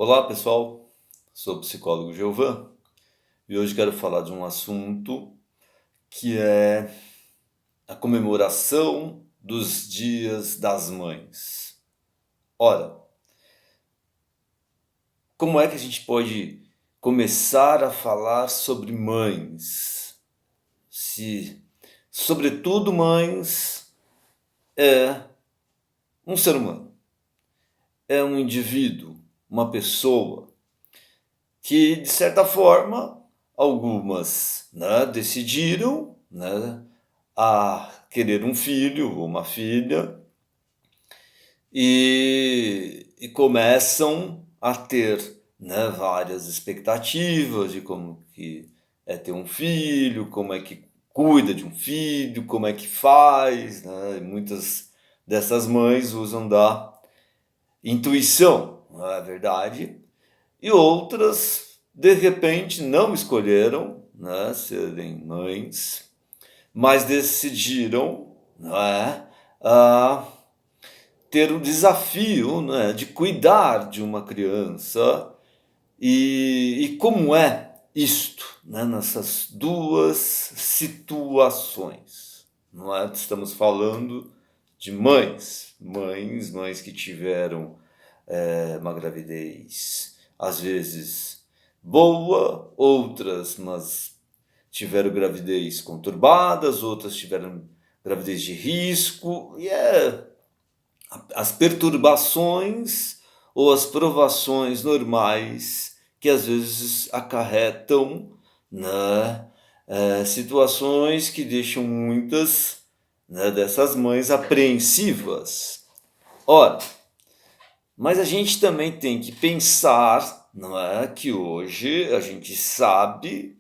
Olá pessoal, sou o psicólogo Giovan e hoje quero falar de um assunto que é a comemoração dos Dias das Mães. Ora, como é que a gente pode começar a falar sobre mães? Se, sobretudo, mães é um ser humano, é um indivíduo, uma pessoa que, de certa forma, algumas, decidiram, a querer um filho ou uma filha e começam a ter, várias expectativas de como que é ter um filho, como é que cuida de um filho, como é que faz, né? E muitas dessas mães usam da intuição, não é verdade? E outras, de repente, não escolheram, serem mães, mas decidiram, não é, a ter o desafio, de cuidar de uma criança. E como é isto, nessas duas situações? Não é? Estamos falando de mães que tiveram uma gravidez, às vezes boa, outras, mas tiveram gravidez conturbadas, outras tiveram gravidez de risco, e as perturbações ou as provações normais que às vezes acarretam, situações que deixam muitas, dessas mães apreensivas. Ora, mas a gente também tem que pensar, não é, que hoje a gente sabe,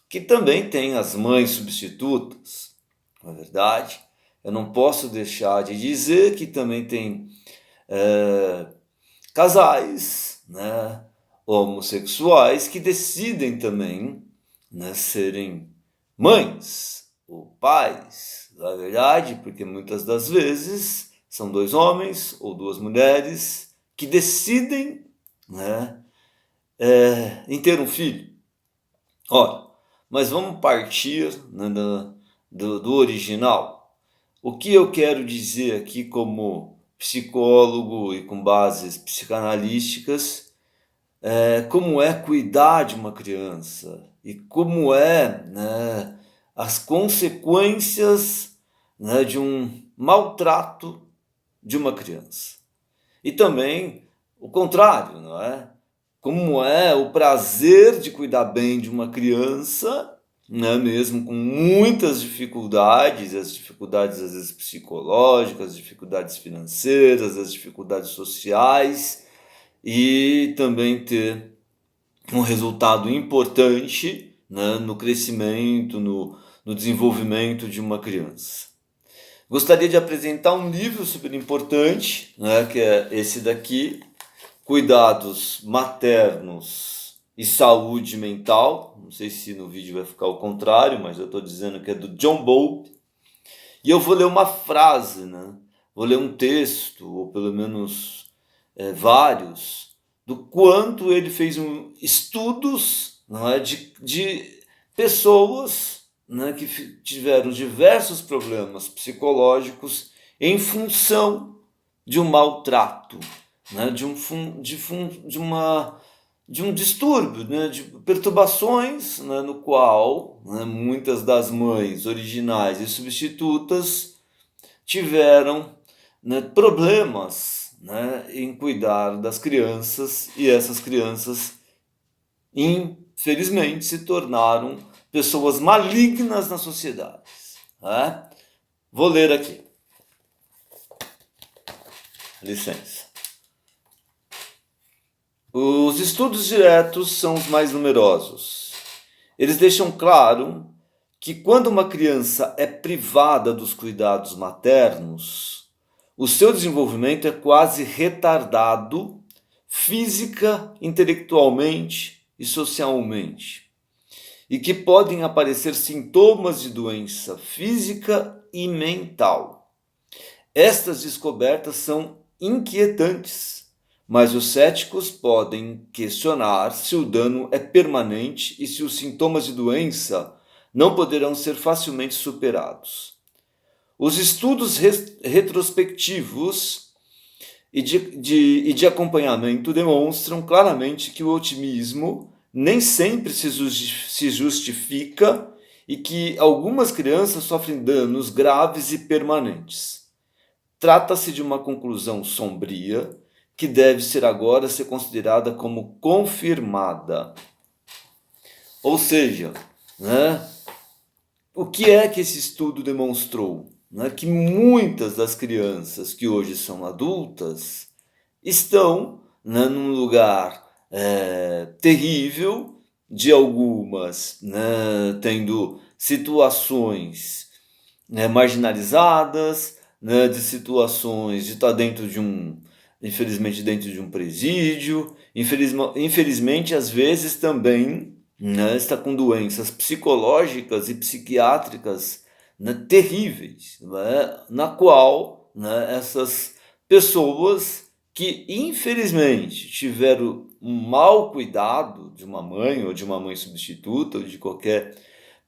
que também tem as mães substitutas, não é verdade? Eu não posso deixar de dizer que também tem casais, homossexuais que decidem também, serem mães ou pais, na verdade, porque muitas das vezes são dois homens ou duas mulheres que decidem, em ter um filho. Ora, mas vamos partir, do original. O que eu quero dizer aqui como psicólogo e com bases psicanalísticas, como é cuidar de uma criança e como é, as consequências, de um maltrato de uma criança. E também o contrário, não é? Como é o prazer de cuidar bem de uma criança, mesmo com muitas dificuldades, as dificuldades às vezes psicológicas, as dificuldades financeiras, as dificuldades sociais, e também ter um resultado importante, no crescimento, no desenvolvimento de uma criança. Gostaria de apresentar um livro super importante, que é esse daqui, Cuidados Maternos e Saúde Mental. Não sei se no vídeo vai ficar ao contrário, mas eu estou dizendo que é do John Bowlby. E eu vou ler uma frase, vou ler um texto, ou pelo menos vários, do quanto ele fez estudos, de pessoas, que tiveram diversos problemas psicológicos em função de um maltrato, de um distúrbio, de perturbações, no qual, muitas das mães originais e substitutas tiveram, problemas, em cuidar das crianças, e essas crianças, infelizmente, se tornaram pessoas malignas na sociedade. Vou ler aqui. Licença. Os estudos diretos são os mais numerosos. Eles deixam claro que quando uma criança é privada dos cuidados maternos, o seu desenvolvimento é quase retardado física, intelectualmente e socialmente, e que podem aparecer sintomas de doença física e mental. Estas descobertas são inquietantes, mas os céticos podem questionar se o dano é permanente e se os sintomas de doença não poderão ser facilmente superados. Os estudos retrospectivos e de acompanhamento demonstram claramente que o otimismo nem sempre se justifica e que algumas crianças sofrem danos graves e permanentes. Trata-se de uma conclusão sombria que deve ser agora ser considerada como confirmada. Ou seja, né, o que é que esse estudo demonstrou? Né, que muitas das crianças que hoje são adultas estão, né, num lugar terrível, de algumas, né, tendo situações, né, marginalizadas, né, de situações de estar infelizmente dentro de um presídio, infelizmente às vezes também, né, está com doenças psicológicas e psiquiátricas, né, terríveis, né, na qual, né, essas pessoas que infelizmente tiveram um mau cuidado de uma mãe ou de uma mãe substituta ou de qualquer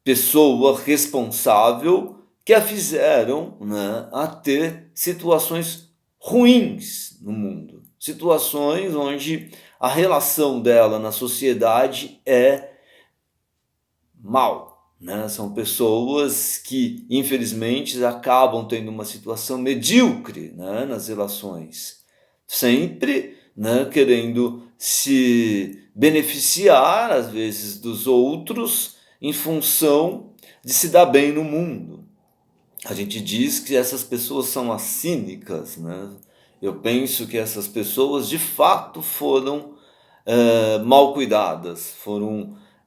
pessoa responsável que a fizeram, né, a ter situações ruins no mundo, situações onde a relação dela na sociedade é mal, né? São pessoas que infelizmente acabam tendo uma situação medíocre, né, nas relações, sempre, né, querendo se beneficiar às vezes dos outros em função de se dar bem no mundo. A gente diz que essas pessoas são as cínicas, né? Eu penso que essas pessoas de fato foram mal cuidadas,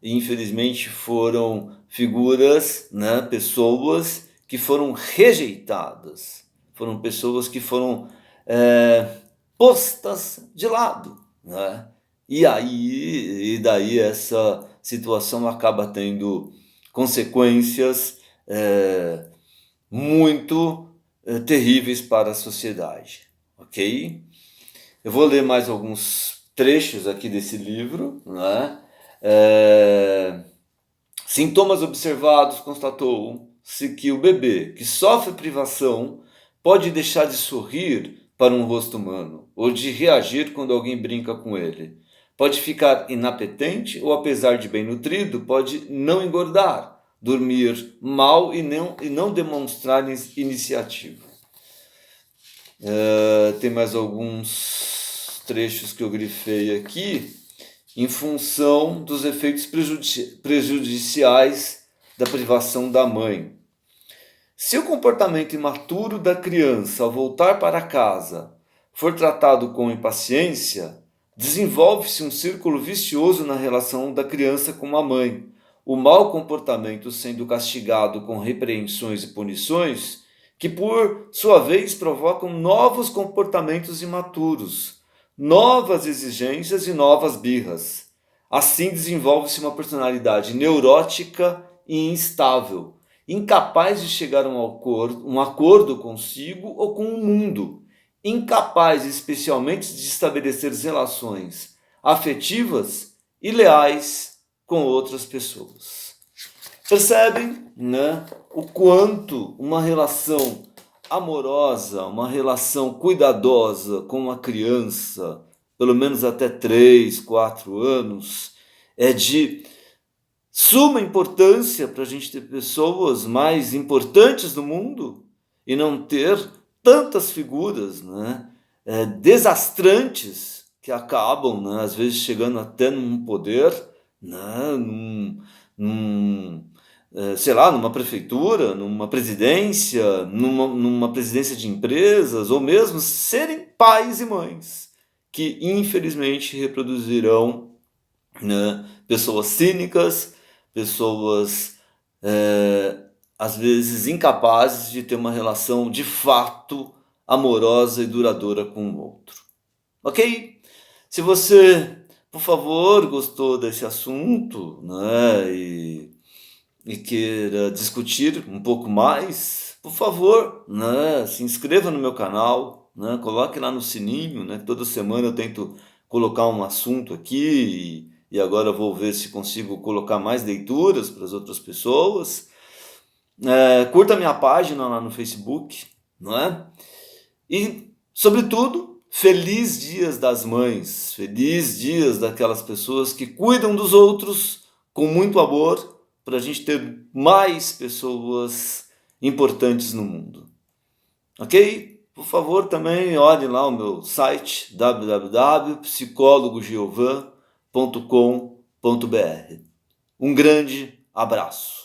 infelizmente foram figuras, né, pessoas que foram rejeitadas, foram pessoas que foram postas de lado, né? E daí essa situação acaba tendo consequências muito terríveis para a sociedade, ok? Eu vou ler mais alguns trechos aqui desse livro, né? Sintomas observados constatou-se que o bebê que sofre privação pode deixar de sorrir para um rosto humano ou de reagir quando alguém brinca com ele. Pode ficar inapetente ou, apesar de bem nutrido, pode não engordar, dormir mal e não demonstrar iniciativa. Tem mais alguns trechos que eu grifei aqui em função dos efeitos prejudiciais da privação da mãe. Se o comportamento imaturo da criança ao voltar para casa for tratado com impaciência, desenvolve-se um círculo vicioso na relação da criança com a mãe. O mau comportamento sendo castigado com repreensões e punições, que por sua vez provocam novos comportamentos imaturos, novas exigências e novas birras. Assim desenvolve-se uma personalidade neurótica e instável, incapaz de chegar a um acordo consigo ou com o mundo, incapaz especialmente de estabelecer relações afetivas e leais com outras pessoas. Percebem, né, o quanto uma relação amorosa, uma relação cuidadosa com uma criança, pelo menos até 3, 4 anos, é de suma importância para a gente ter pessoas mais importantes no mundo e não ter tantas figuras, né, desastrantes que acabam, né, às vezes chegando até num poder, né, sei lá, numa prefeitura, numa presidência, numa presidência de empresas, ou mesmo serem pais e mães, que infelizmente reproduzirão, né, pessoas cínicas, pessoas às vezes incapazes de ter uma relação de fato amorosa e duradoura com o outro. Ok? Se você, por favor, gostou desse assunto, né, e queira discutir um pouco mais, por favor, né, se inscreva no meu canal, né? Coloque lá no sininho, né? Toda semana eu tento colocar um assunto aqui e agora eu vou ver se consigo colocar mais leituras para as outras pessoas. Curta minha página lá no Facebook, não é? E, sobretudo, feliz Dias das Mães, feliz dias daquelas pessoas que cuidam dos outros com muito amor, para a gente ter mais pessoas importantes no mundo. Ok? Por favor, também olhe lá o meu site www.psicólogogiovan.com.br. Um grande abraço.